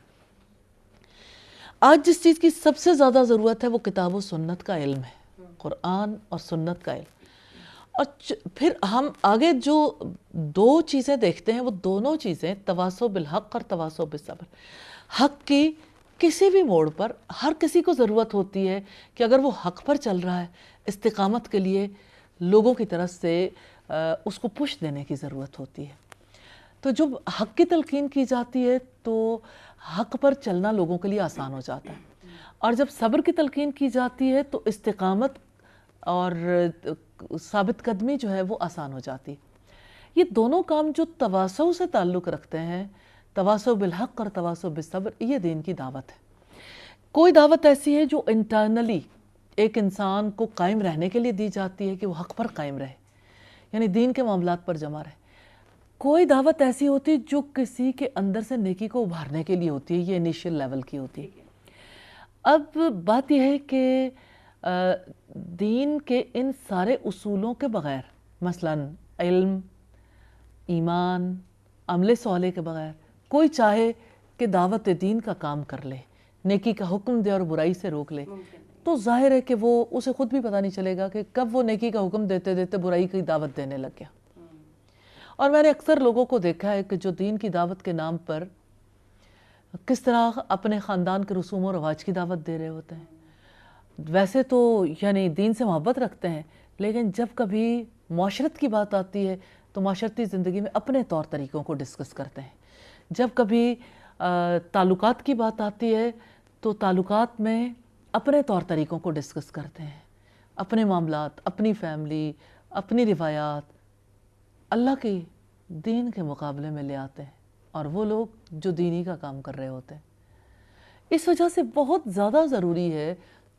آج جس چیز کی سب سے زیادہ ضرورت ہے وہ کتاب و سنت کا علم ہے, قرآن اور سنت کا علم. اور پھر ہم آگے جو 2 چیزیں دیکھتے ہیں وہ دونوں چیزیں تواصو بالحق اور تواصو بالصبر. حق کی کسی بھی موڑ پر ہر کسی کو ضرورت ہوتی ہے کہ اگر وہ حق پر چل رہا ہے, استقامت کے لیے لوگوں کی طرف سے اس کو پش دینے کی ضرورت ہوتی ہے. تو جب حق کی تلقین کی جاتی ہے تو حق پر چلنا لوگوں کے لیے آسان ہو جاتا ہے, اور جب صبر کی تلقین کی جاتی ہے تو استقامت اور ثابت قدمی جو ہے وہ آسان ہو جاتی. یہ دونوں کام جو تواصع سے تعلق رکھتے ہیں، تواصع بالحق اور تواصع بالصبر، یہ دین کی دعوت ہے۔ کوئی دعوت ایسی ہے جو انٹرنلی ایک انسان کو قائم رہنے کے لیے دی جاتی ہے کہ وہ حق پر قائم رہے، یعنی دین کے معاملات پر جمع رہے۔ کوئی دعوت ایسی ہوتی ہے جو کسی کے اندر سے نیکی کو ابھارنے کے لیے ہوتی ہے، یہ انیشیل لیول کی ہوتی ہے۔ اب بات یہ ہے کہ دین کے ان سارے اصولوں کے بغیر، مثلاً علم، ایمان، عمل صالح کے بغیر کوئی چاہے کہ دعوت دین کا کام کر لے، نیکی کا حکم دے اور برائی سے روک لے، تو ظاہر ہے کہ وہ اسے خود بھی پتہ نہیں چلے گا کہ کب وہ نیکی کا حکم دیتے دیتے برائی کی دعوت دینے لگ گیا۔ اور میں نے اکثر لوگوں کو دیکھا ہے کہ جو دین کی دعوت کے نام پر کس طرح اپنے خاندان کے رسوم و رواج کی دعوت دے رہے ہوتے ہیں۔ ویسے تو یعنی دین سے محبت رکھتے ہیں، لیکن جب کبھی معاشرت کی بات آتی ہے تو معاشرتی زندگی میں اپنے طور طریقوں کو ڈسکس کرتے ہیں۔ جب کبھی تعلقات کی بات آتی ہے تو تعلقات میں اپنے طور طریقوں کو ڈسکس کرتے ہیں، اپنے معاملات، اپنی فیملی، اپنی روایات اللہ کے دین کے مقابلے میں لے آتے ہیں، اور وہ لوگ جو دینی کا کام کر رہے ہوتے ہیں۔ اس وجہ سے بہت زیادہ ضروری ہے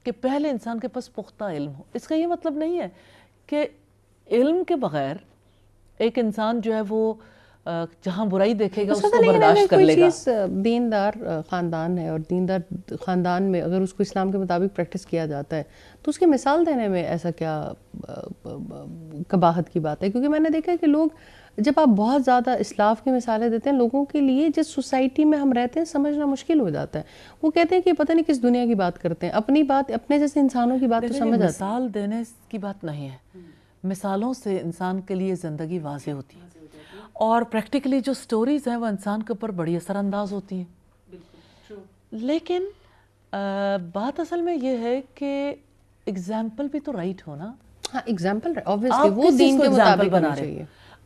کہ پہلے انسان کے پاس پختہ علم ہو۔ اس کا یہ مطلب نہیں ہے کہ علم کے بغیر ایک انسان جو ہے وہ جہاں برائی دیکھے گا اس کو برداشت کر لے گا۔ کوئی چیز دیندار خاندان ہے اور دیندار خاندان میں اگر اس کو اسلام کے مطابق پریکٹس کیا جاتا ہے تو اس کی مثال دینے میں ایسا کیا قباحت کی بات ہے؟ کیونکہ میں نے دیکھا ہے کہ لوگ جب آپ بہت زیادہ اسلاف کی مثالیں دیتے ہیں لوگوں کے لیے جس سوسائٹی میں ہم رہتے ہیں سمجھنا مشکل ہو جاتا ہے۔ وہ کہتے ہیں کہ پتہ نہیں کس دنیا کی بات کرتے ہیں، اپنی بات اپنے جیسے انسانوں کی بات تو سمجھ آتی ہے۔ مثال دینے کی بات نہیں ہے، مثالوں سے انسان کے لیے زندگی واضح ہوتی ہے، اور پریکٹیکلی جو سٹوریز ہیں وہ انسان کے اوپر بڑی اثر انداز ہوتی ہیں۔ لیکن بات اصل میں یہ ہے کہ اگزامپل بھی تو رائٹ ہو نا۔ ہاں ایگزامپل obviously وہ دین کے مطابق ہونا چاہیے۔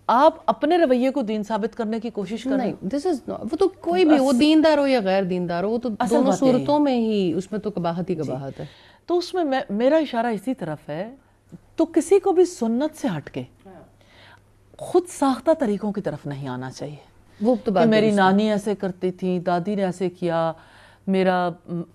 آپ اپنے رویے کو دین ثابت کرنے کی کوشش کریں۔ نہیں this is not، وہ تو کوئی بھی، وہ دیندار ہو یا غیر دیندار ہو، وہ تو دونوں صورتوں میں ہی اس میں تو قباحت ہی قباحت ہے۔ تو اس میں میرا اشارہ اسی طرف ہے، تو کسی کو بھی سنت سے ہٹ کے خود ساختہ طریقوں کی طرف نہیں آنا چاہیے۔ وہ تو بات میری نانی ایسے کرتی تھی، دادی نے ایسے کیا، میرا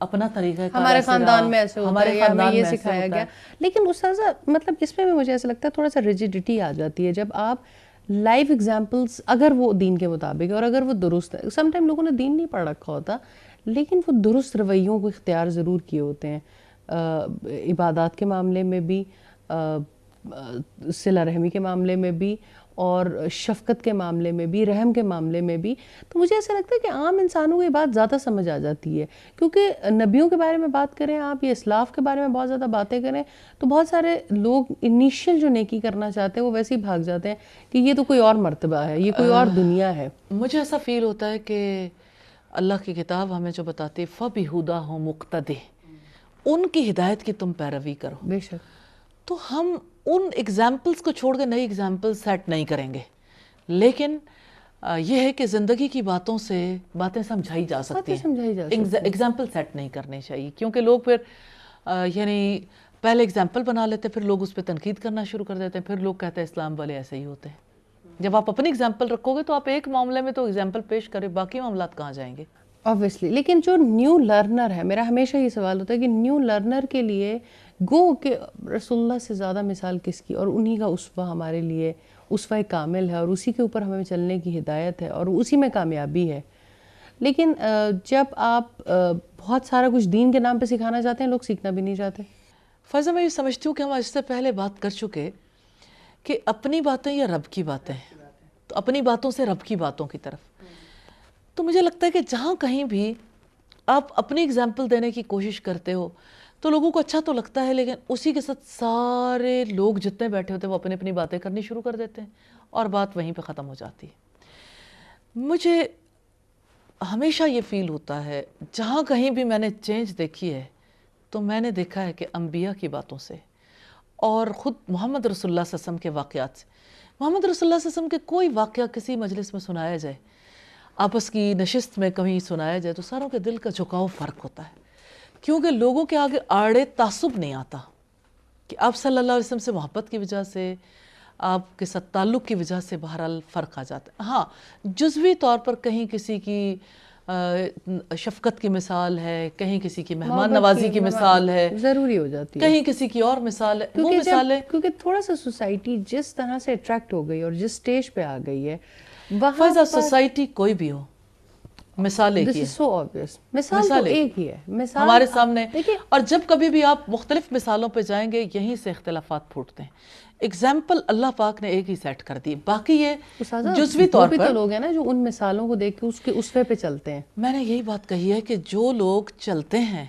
اپنا طریقہ کار ہمارے خاندان میں ایسے ہوتا ہے یا ہمیں یہ سکھایا گیا۔ لیکن استاذہ مطلب اس میں بھی مجھے ایسا لگتا ہے تھوڑا سا ریجیڈیٹی آ جاتی ہے جب آپ لائف ایگزامپلس اگر وہ دین کے مطابق اور اگر وہ درست ہے۔ سم ٹائم لوگوں نے دین نہیں پڑھ رکھا ہوتا لیکن وہ درست رویوں کو اختیار ضرور کیے ہوتے ہیں، عبادات کے معاملے میں بھی، صلہ رحمی کے معاملے میں بھی، اور شفقت کے معاملے میں بھی، رحم کے معاملے میں بھی۔ تو مجھے ایسا لگتا ہے کہ عام انسانوں کو یہ بات زیادہ سمجھ آ جاتی ہے، کیونکہ نبیوں کے بارے میں بات کریں آپ یا اسلاف کے بارے میں بہت زیادہ باتیں کریں تو بہت سارے لوگ انیشیل جو نیکی کرنا چاہتے ہیں وہ ویسے ہی بھاگ جاتے ہیں کہ یہ تو کوئی اور مرتبہ ہے، یہ کوئی اور دنیا ہے۔ مجھے ایسا فیل ہوتا ہے کہ اللہ کی کتاب ہمیں جو بتاتی ہے فَبِہُدَاهُ مُقْتَدِهْ، ان کی ہدایت کی تم پیروی کرو۔ بے شک۔ تو ہم ان ایگزامپلس کو چھوڑ کے نئی ایگزامپل سیٹ نہیں کریں گے، لیکن یہ ہے کہ زندگی کی باتوں سے باتیں سمجھائی جا سکتی ہیں، ایگزامپل سیٹ نہیں کرنے چاہیے، کیونکہ لوگ پھر یعنی پہلے ایگزامپل بنا لیتے ہیں، پھر لوگ اس پہ تنقید کرنا شروع کر دیتے ہیں، پھر لوگ کہتے ہیں اسلام والے ایسے ہی ہوتے ہیں۔ جب آپ اپنی ایگزامپل رکھو گے تو آپ ایک معاملے میں تو ایگزامپل پیش کریں، باقی معاملات کہاں جائیں گے؟ obviously، لیکن جو نیو لرنر ہے، میرا ہمیشہ یہ سوال ہوتا ہے کہ نیو لرنر کے لیے گو کہ رسول اللہ سے زیادہ مثال کس کی، اور انہی کا اسوہ ہمارے لیے اسوہ کامل ہے اور اسی کے اوپر ہمیں چلنے کی ہدایت ہے اور اسی میں کامیابی ہے۔ لیکن جب آپ بہت سارا کچھ دین کے نام پہ سکھانا چاہتے ہیں لوگ سیکھنا بھی نہیں چاہتے۔ فیضہ میں یہ سمجھتی ہوں کہ ہم اس سے پہلے بات کر چکے کہ اپنی باتیں یا رب کی باتیں، تو اپنی باتوں سے رب کی باتوں کی طرف۔ تو مجھے لگتا ہے کہ جہاں کہیں بھی آپ اپنی اگزامپل دینے کی کوشش کرتے ہو تو لوگوں کو اچھا تو لگتا ہے، لیکن اسی کے ساتھ سارے لوگ جتنے بیٹھے ہوتے ہیں وہ اپنی اپنی باتیں کرنی شروع کر دیتے ہیں اور بات وہیں پہ ختم ہو جاتی ہے۔ مجھے ہمیشہ یہ فیل ہوتا ہے جہاں کہیں بھی میں نے چینج دیکھی ہے تو میں نے دیکھا ہے کہ انبیاء کی باتوں سے اور خود محمد رسول اللہ صلی اللہ علیہ وسلم کے واقعات سے، محمد رسول اللہ صلی اللہ علیہ وسلم کے کوئی واقعہ کسی مجلس میں سنایا جائے، آپس کی نشست میں کہیں سنایا جائے تو ساروں کے دل کا جھکاؤ فرق ہوتا ہے، کیونکہ لوگوں کے آگے آڑے تعصب نہیں آتا کہ آپ صلی اللہ علیہ وسلم سے محبت کی وجہ سے، آپ کے ساتھ تعلق کی وجہ سے بہرحال فرق آ جاتا ہے. ہاں جزوی طور پر کہیں کسی کی شفقت کی مثال ہے, کہیں کسی کی مہمان نوازی کی مثال ہے, ضروری ہو جاتی ہے, کہیں کسی کی اور مثال ہے, وہ مثالیں کیونکہ تھوڑا سا سوسائٹی جس طرح سے اٹریکٹ ہو گئی اور جس سٹیج پہ آ گئی ہے وہاں فائزہ سوسائٹی کوئی بھی ہو, مثال ایک ہی ہے, سو آبویس, مثال تو ایک ہی ہے, مثال ہمارے سامنے. اور جب کبھی بھی آپ مختلف مثالوں پہ جائیں گے یہیں سے اختلافات پھوٹتے ہیں. اگزامپل اللہ پاک نے ایک ہی سیٹ کر دی, باقی یہ جزوی طور وہ بھی تو پر. لوگ ہیں نا جو ان مثالوں کو دیکھ کے اس کے اسوے پہ چلتے ہیں. میں نے یہی بات کہی ہے کہ جو لوگ چلتے ہیں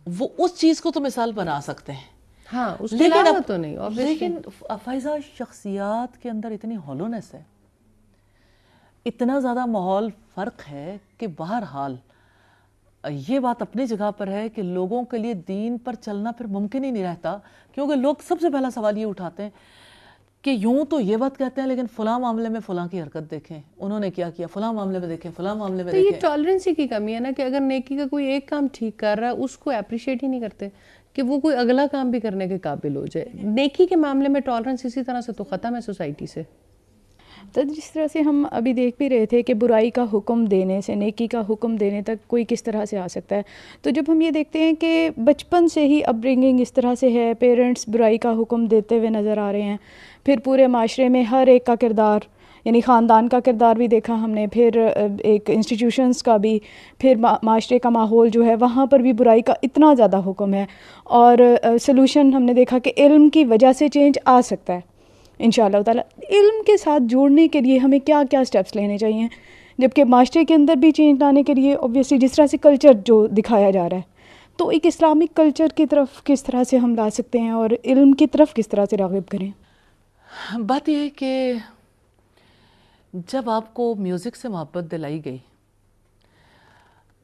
وہ اس چیز کو تو مثال بنا سکتے ہیں, ہاں اس کے علاوہ تو نہیں. لیکن فائزہ شخصیات کے اندر اتنی ہالونیس ہے, اتنا زیادہ ماحول فرق ہے کہ بہرحال یہ بات اپنی جگہ پر ہے کہ لوگوں کے لیے دین پر چلنا پھر ممکن ہی نہیں رہتا, کیونکہ لوگ سب سے پہلا سوال یہ اٹھاتے ہیں کہ یوں تو یہ بات کہتے ہیں لیکن فلاں معاملے میں فلاں کی حرکت دیکھیں, انہوں نے کیا کیا, فلاں معاملے میں دیکھیں, فلاں معاملے میں دیکھیں. یہ ٹالرنسی کی کمی ہے نا, کہ اگر نیکی کا کوئی ایک کام ٹھیک کر رہا ہے اس کو اپریشیٹ ہی نہیں کرتے کہ وہ کوئی اگلا کام بھی کرنے کے قابل ہو جائے. نیکی کے معاملے میں ٹالرنس اسی طرح سے تو ختم ہے سوسائٹی سے. تو جس طرح سے ہم ابھی دیکھ بھی رہے تھے کہ برائی کا حکم دینے سے نیکی کا حکم دینے تک کوئی کس طرح سے آ سکتا ہے, تو جب ہم یہ دیکھتے ہیں کہ بچپن سے ہی اپ برنگنگ اس طرح سے ہے, پیرنٹس برائی کا حکم دیتے ہوئے نظر آ رہے ہیں, پھر پورے معاشرے میں ہر ایک کا کردار, یعنی خاندان کا کردار بھی دیکھا ہم نے, پھر ایک انسٹیٹیوشنز کا بھی, پھر معاشرے کا ماحول جو ہے وہاں پر بھی برائی کا اتنا زیادہ حکم ہے. اور سلوشن ہم نے دیکھا کہ علم کی وجہ سے چینج آ سکتا ہے انشاءاللہ تعالیٰ. علم کے ساتھ جوڑنے کے لیے ہمیں کیا کیا سٹیپس لینے چاہیے, جبکہ معاشرے کے اندر بھی چینج لانے کے لیے اوبویسلی جس طرح سے کلچر جو دکھایا جا رہا ہے, تو ایک اسلامک کلچر کی طرف کس طرح سے ہم لا سکتے ہیں اور علم کی طرف کس طرح سے راغب کریں؟ بات یہ ہے کہ جب آپ کو میوزک سے محبت دلائی گئی,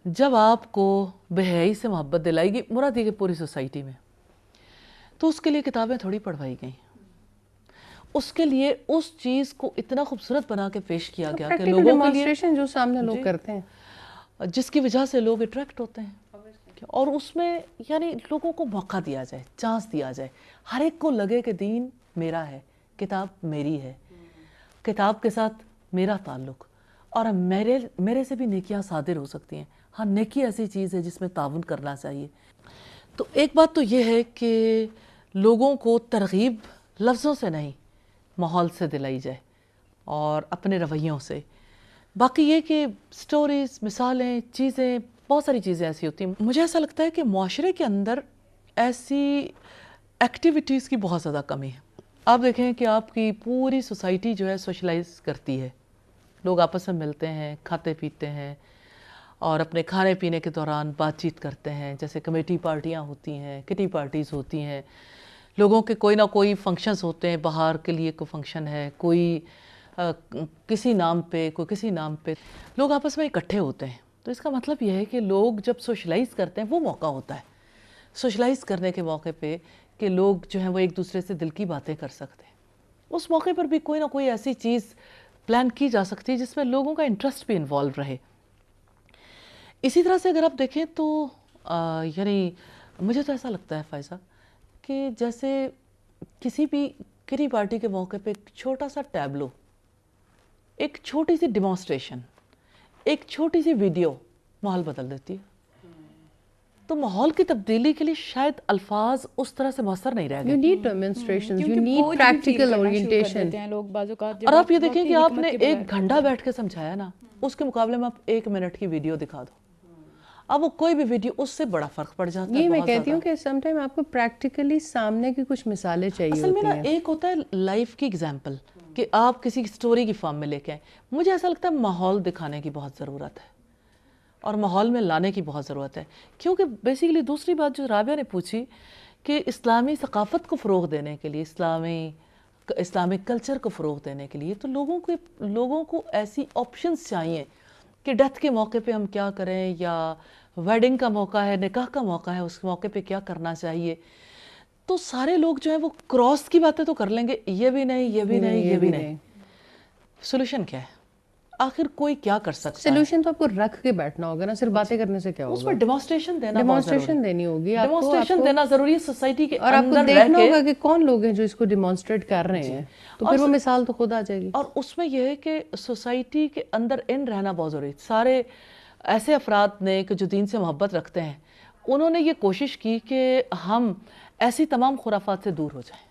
جب آپ کو بے حیائی سے محبت دلائی گئی, مراد یہ کہ پوری سوسائٹی میں, تو اس کے لیے کتابیں تھوڑی پڑھوائی گئیں, اس کے لیے اس چیز کو اتنا خوبصورت بنا کے پیش کیا گیا کہ لوگوں کے لیے جو سامنے لوگ کرتے ہیں جس کی وجہ سے لوگ اٹریکٹ ہوتے ہیں, اور اس میں یعنی لوگوں کو موقع دیا جائے, چانس دیا جائے, ہر ایک کو لگے کہ دین میرا ہے, کتاب میری ہے, کتاب کے ساتھ میرا تعلق, اور میرے سے بھی نیکیاں صادر ہو سکتی ہیں. ہاں نیکی ایسی چیز ہے جس میں تعاون کرنا چاہیے. تو ایک بات تو یہ ہے کہ لوگوں کو ترغیب لفظوں سے نہیں ماحول سے دلائی جائے اور اپنے رویوں سے. باقی یہ کہ سٹوریز, مثالیں, چیزیں, بہت ساری چیزیں ایسی ہوتی ہیں. مجھے ایسا لگتا ہے کہ معاشرے کے اندر ایسی ایکٹیویٹیز کی بہت زیادہ کمی ہے. آپ دیکھیں کہ آپ کی پوری سوسائٹی جو ہے سوشلائز کرتی ہے, لوگ آپس میں ملتے ہیں, کھاتے پیتے ہیں, اور اپنے کھانے پینے کے دوران بات چیت کرتے ہیں, جیسے کمیٹی پارٹیاں ہوتی ہیں, کٹی پارٹیز ہوتی ہیں, لوگوں کے کوئی نہ کوئی فنکشنز ہوتے ہیں, باہر کے لیے کوئی فنکشن ہے, کوئی کسی نام پہ, کوئی کسی نام پہ, لوگ آپس میں اکٹھے ہوتے ہیں. تو اس کا مطلب یہ ہے کہ لوگ جب سوشلائز کرتے ہیں وہ موقع ہوتا ہے سوشلائز کرنے کے موقع پہ کہ لوگ جو ہیں وہ ایک دوسرے سے دل کی باتیں کر سکتے ہیں. اس موقع پر بھی کوئی نہ کوئی ایسی چیز پلان کی جا سکتی ہے جس میں لوگوں کا انٹرسٹ بھی انوالو رہے. اسی طرح سے اگر آپ دیکھیں تو یعنی مجھے تو ایسا لگتا ہے فائزہ کہ جیسے کسی بھی کٹی پارٹی کے موقع پہ ایک چھوٹا سا ٹیبلو, ایک چھوٹی سی ڈیمانسٹریشن, ایک چھوٹی سی ویڈیو ماحول بدل دیتی ہے. تو ماحول کی تبدیلی کے لیے شاید الفاظ اس طرح سے مؤثر نہیں رہ گئے. You need demonstrations, you need practical orientation. اور آپ یہ دیکھیں کہ آپ نے ایک گھنٹہ بیٹھ کے سمجھایا نا, اس کے مقابلے میں آپ 1 منٹ کی ویڈیو دکھا دو, اب وہ کوئی بھی ویڈیو, اس سے بڑا فرق پڑ جاتا ہے. یہ میں کہتی ہوں کہ سم ٹائم آپ کو پریکٹیکلی سامنے کی کچھ مثالیں چاہیے اصل میں ہوتی نا ہیں. ایک ہوتا ہے لائف کی ایگزامپل کہ آپ کسی سٹوری کی فارم میں لے کے آئیں. مجھے ایسا لگتا ہے ماحول دکھانے کی بہت ضرورت ہے اور ماحول میں لانے کی بہت ضرورت ہے, کیونکہ بیسیکلی دوسری بات جو رابعہ نے پوچھی کہ اسلامی ثقافت کو فروغ دینے کے لیے, اسلامک کلچر کو فروغ دینے کے لیے, تو لوگوں کو ایسی آپشنز چاہیے کہ ڈیتھ کے موقع پہ ہم کیا کریں, یا ویڈنگ کا موقع ہے, نکاح کا موقع ہے, اس موقع پہ کیا کرنا چاہیے. تو سارے لوگ جو ہیں وہ کراس کی باتیں تو کر لیں گے, یہ بھی نہیں, یہ بھی نہیں, یہ بھی نہیں. سولوشن کیا ہے؟ آخر کوئی کیا کر سکتا ہے؟ سولوشن تو آپ کو رکھ کے بیٹھنا ہوگا نا، صرف باتیں کرنے سے کیا اس ہوگا؟ پر ڈیمانسٹریشن دینا، ڈیمانسٹریشن دینی ہوگی آپ کو، ڈیمانسٹریشن دینا ضروری ہے سوسائٹی کے اور آپ کو اندر رہ دیکھنا کے، ہوگا کہ کون لوگ ہیں جو اس کو ڈیمانسٹریٹ کر رہے ہیں، تو پھر وہ مثال تو خود آ جائے گی. اور اس میں یہ ہے کہ سوسائٹی کے اندر ان رہنا بہت ضروری ہے. سارے ایسے افراد نے کہ جو دین سے محبت رکھتے ہیں، انہوں نے یہ کوشش کی کہ ہم ایسی تمام خرافات سے دور ہو جائیں.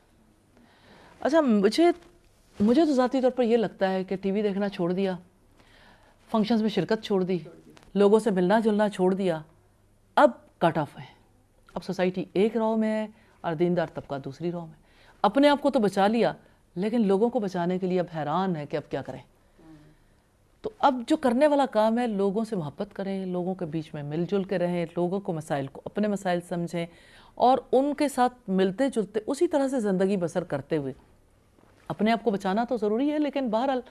اچھا مجھے تو ذاتی طور پر یہ لگتا ہے کہ ٹی وی دیکھنا چھوڑ دیا، فنکشنز میں شرکت چھوڑ دی، لوگوں سے ملنا جلنا چھوڑ دیا، اب کٹ آف ہے. اب سوسائٹی ایک راہ میں ہے اور دیندار طبقہ دوسری راہ میں. اپنے آپ کو تو بچا لیا، لیکن لوگوں کو بچانے کے لیے اب حیران ہے کہ اب کیا کریں. تو اب جو کرنے والا کام ہے، لوگوں سے محبت کریں، لوگوں کے بیچ میں مل جل کے رہیں، لوگوں کو مسائل کو اپنے مسائل سمجھیں اور ان کے ساتھ ملتے جلتے اسی طرح سے زندگی بسر کرتے ہوئے. اپنے آپ کو بچانا تو ضروری ہے، لیکن بہرحال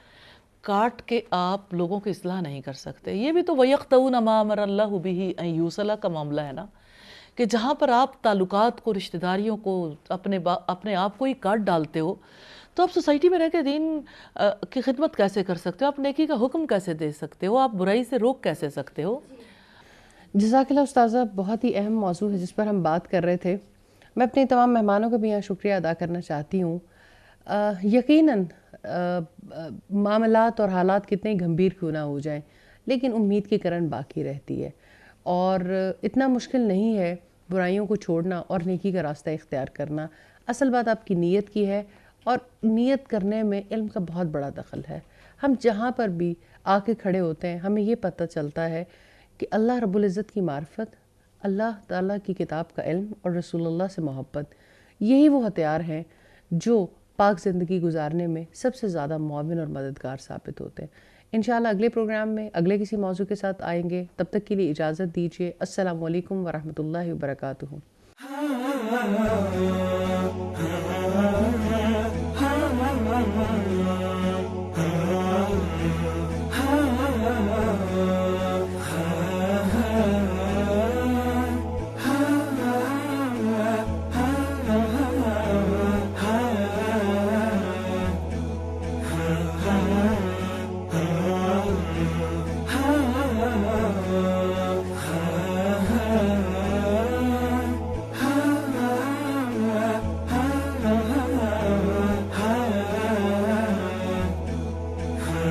کاٹ کے آپ لوگوں کی اصلاح نہیں کر سکتے. یہ بھی تو وَيَقْطَعُونَ مَا أَمَرَ اللَّهُ بِهِ أَن يُوصَلَ کا معاملہ ہے نا، کہ جہاں پر آپ تعلقات کو، رشتہ داریوں کو، اپنے آپ کو ہی کاٹ ڈالتے ہو، تو آپ سوسائٹی میں رہ کے دین کی خدمت کیسے کر سکتے ہو؟ آپ نیکی کا حکم کیسے دے سکتے ہو؟ آپ برائی سے روک کیسے سکتے ہو؟ جزاک اللہ استاذہ، بہت ہی اہم موضوع ہے جس پر ہم بات کر رہے تھے. میں اپنے تمام مہمانوں کا بھی یہاں شکریہ ادا کرنا چاہتی ہوں. یقیناً معاملات اور حالات کتنے گھمبیر کیوں نہ ہو جائیں، لیکن امید کی کرن باقی رہتی ہے، اور اتنا مشکل نہیں ہے برائیوں کو چھوڑنا اور نیکی کا راستہ اختیار کرنا. اصل بات آپ کی نیت کی ہے، اور نیت کرنے میں علم کا بہت بڑا دخل ہے. ہم جہاں پر بھی آ کے کھڑے ہوتے ہیں، ہمیں یہ پتہ چلتا ہے کہ اللہ رب العزت کی معرفت، اللہ تعالیٰ کی کتاب کا علم اور رسول اللہ سے محبت، یہی وہ ہتھیار ہیں جو پاک زندگی گزارنے میں سب سے زیادہ معاون اور مددگار ثابت ہوتے ہیں. انشاءاللہ اگلے پروگرام میں اگلے کسی موضوع کے ساتھ آئیں گے. تب تک کے لیے اجازت دیجیے. السلام علیکم ورحمۃ اللہ وبرکاتہ. ha ha ha ha